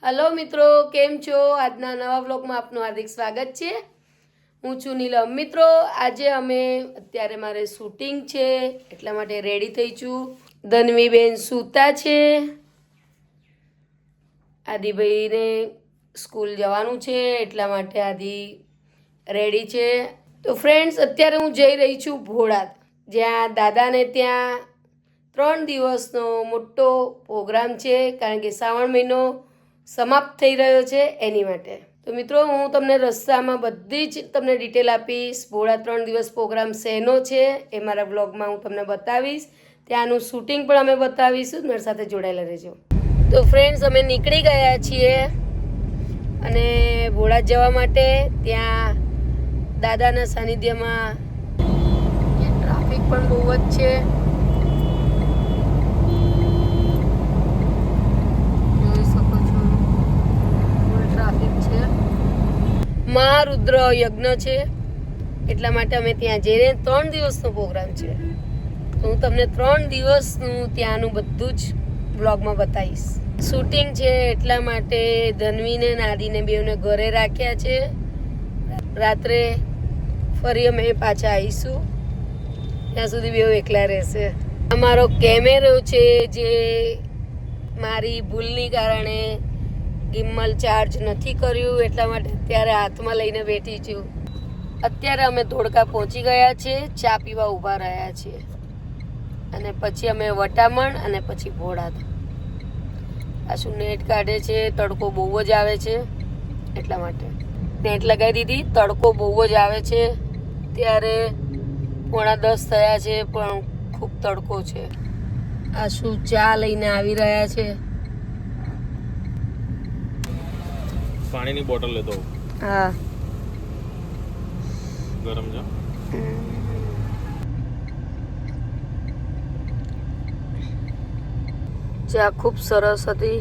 Hello मित्रों केम छो आजना नवा व्लॉग में आपनु हार्दिक स्वागत है। हूँ छू नीलम। मित्रों आज अमे अत्यारे मारे शूटिंग छे एटला माटे रेडी थई छू। धनवी बेन सूता छे, आदि भाई ने स्कूल जवानुं छे एटला माटे आदि रेडी छे। तो फ्रेंड्स अत्यारे हूँ जई रही छू भोळाद, ज्यां दादा ने त्यां 3 दिवसनो मोटो प्रोग्राम छे, कारण के श्रावण महीनो समाप्त થઈ રહ્યો છે એની માટે। તો મિત્રો હું તમને રસ્તામાં બધી જ તમને ડિટેલ આપીશ। ભોળા 3 દિવસ પ્રોગ્રામ શેનો છે એ મારા બ્લોગમાં હું તમને બતાવીશ, ત્યાંનું શૂટિંગ પણ અમે બતાવીશું। મારી સાથે જોડાયેલા રહેજો। તો ફ્રેન્ડ્સ અમે નીકળી ગયા છીએ અને ભોળા જવા માટે। ત્યાં દાદાના સાનિધ્યમાં ટ્રાફિક પણ બહુ જ છે। महारुद्र यज्ञ है एटला माटे अमे त्यां जईने 3 दिवसनो प्रोग्राम है। तो हूँ तमने 3 दिवसनुं त्यानुं बधुं ज ब्लॉगमां बतावीश। शूटिंग है एटला माटे धनवीने नादीने बेवने घरे राख्या छे। रात्रे फरी अमे पाछा आवीशुं, त्यां सुधी बेव एकला रहेशे। अमारो केमेरो छे जे मारी भूलनी कारणे गिम्मल चार्ज नहीं कर्યું એટલા માટે અત્યારે હાથમાં લઈને બેઠી છું। અત્યારે અમે ધોળકા પહોંચી ગયા છે, ચા પીવા ઊભા રહ્યા છે અને પછી અમે વટામણ અને પછી ભોળાદ। પાછું નેટ કાઢે છે, તડકો બહુ જ આવે છે એટલા માટે નેટ લગાવી દીધી। તડકો બહુ જ આવે છે, ત્યારે 9:45 થયા છે પણ ખૂબ તડકો છે। આ શું ચા લઈને આવી રહ્યા છે। पानी की बोतल ले दो। हाँ गरम जा। चा खूब सरस हती।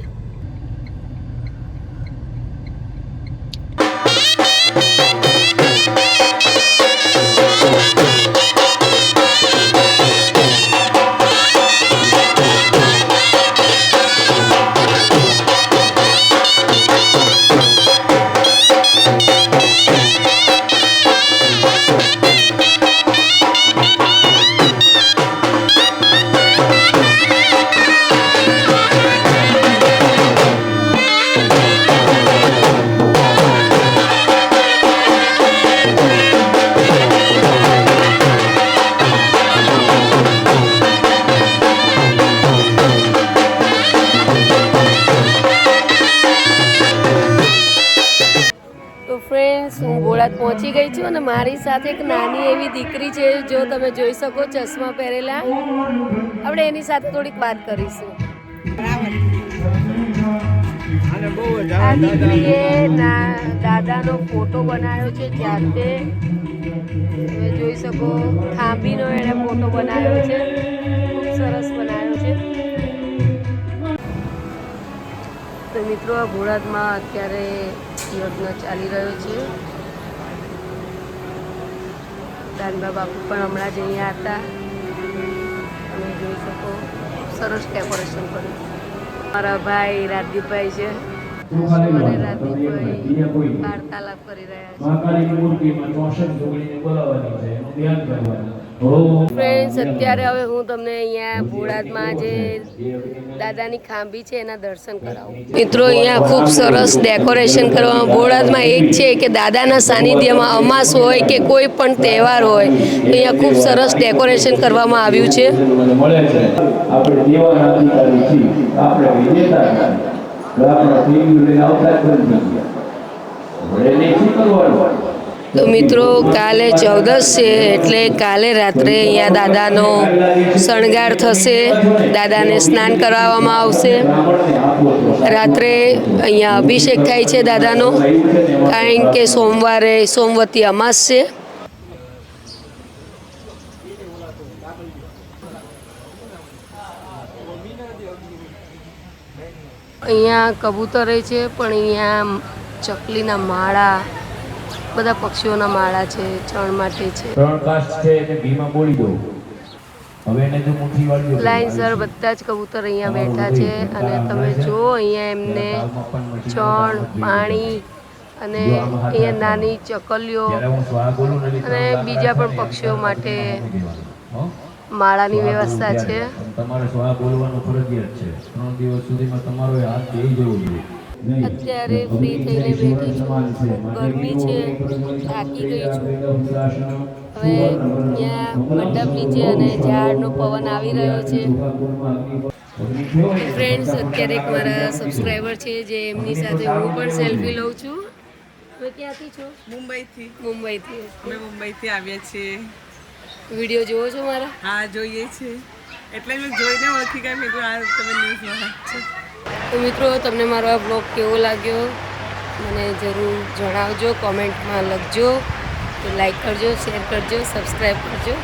હું ભોળાદ પહોંચી ગઈ છું અને મારી સાથે એક નાની એવી દીકરી છે, જો તમે જોઈ શકો ચશ્મા પહેરેલા। આપણે એની સાથે થોડીક વાત કરીશું। આ દીકરીએ દાદાનો ફોટો બનાવ્યો છે જાતે, તમે જોઈ શકો। થાંભીનો એણે ફોટો બનાવ્યો છે, ખૂબ સરસ બનાવ્યો છે। તો મિત્રો આ ભોળાદમાં અત્યારે यज्ञ चाली रह्यो छे। दानबा बापू पण हमणां ज अहींया हता, तमे जोई शको। सरस डेकोरेशन कर्युं। मारा भाई राजदीपभाई छे અને રાજદીપભાઈ વાર્તાલાપ કરી રહ્યા છે। મહાકાળીની મૂર્તિમાં 64 જોગણીને બોલાવવાની છે, એનું ધ્યાન કરવાનું। ફ્રેન્ડ્સ અત્યારે હવે હું તમને અહીંયા ભોળાદમાં જે દાદાની ખાંભી છે એના દર્શન કરાવું। મિત્રો અહીંયા ખૂબ સરસ ડેકોરેશન કરવામાં। ભોળાદમાં એક છે કે દાદાના સાનિધ્યમાં અમાસ હોય કે કોઈ પણ તહેવાર હોય તો અહીંયા ખૂબ સરસ ડેકોરેશન કરવામાં આવ્યું છે। આપણે દેવાના અધિકારી છીએ, આપણે વિજેતા છીએ, આપણે ટીવીને આવતા જ નથી ભલે નહીં કરવાનું। તો મિત્રો કાલે 14 છે એટલે કાલે રાત્રે અહીંયા દાદાનો શણગાર થશે, દાદાને સ્નાન કરાવવામાં આવશે। રાત્રે અહીંયા અભિષેક થાય છે દાદાનો, કારણ કે સોમવારે સોમવતી અમાસ છે। અહીંયા કબૂતરે છે પણ અહીંયા ચકલીના માળા, બધા પક્ષીઓના માળા છે, ચણ માટે છે। 3 કાસ્ટ છે એને ઘીમાં બોળી દો। હવે એને જો મુઠ્ઠી વાળી લાઈનસર બધા જ કબૂતર અહીંયા બેઠા છે અને તમે જુઓ અહીંયા એમને ચણ પાણી અને અહીંયા નાની ચકલીઓ અને બીજા પણ પક્ષીઓ માટે માળાની વ્યવસ્થા છે. તમારે સ્વાહ બોલવાનું ફરજિયાત છે. 3 દિવસ સુધીમાં તમારો હાથ બેહી જવો જોઈએ. અત્યારે ફ્રી થઈને બેઠી છું. ગરમી છે, થાકી ગઈ છું. હવે ત્યાં મંડપ નીચે અને ઝાડનો પવન આવી રહ્યો છે. ફ્રેન્ડ્સ, અત્યારે એક મારા સબસ્ક્રાઈબર છે જે એમની સાથે હું પણ સેલ્ફી લઉં છું. તમે ક્યાંથી છો? મુંબઈથી મુંબઈથી. અમે મુંબઈથી આવ્યા છીએ. વિડીયો જોવો છો મારા? હા, જોઈએ છે. એટલે મેં જોઈને ઓળખી ગયા. મેં આ તમે ન્યૂઝમાં છો. તો મિત્રો, તમને મારો આ બ્લોગ કેવો લાગ્યો મને જરૂર જણાવજો, કોમેન્ટમાં લખજો. તો લાઈક કરજો, શેર કરજો, સબસ્ક્રાઈબ કરજો.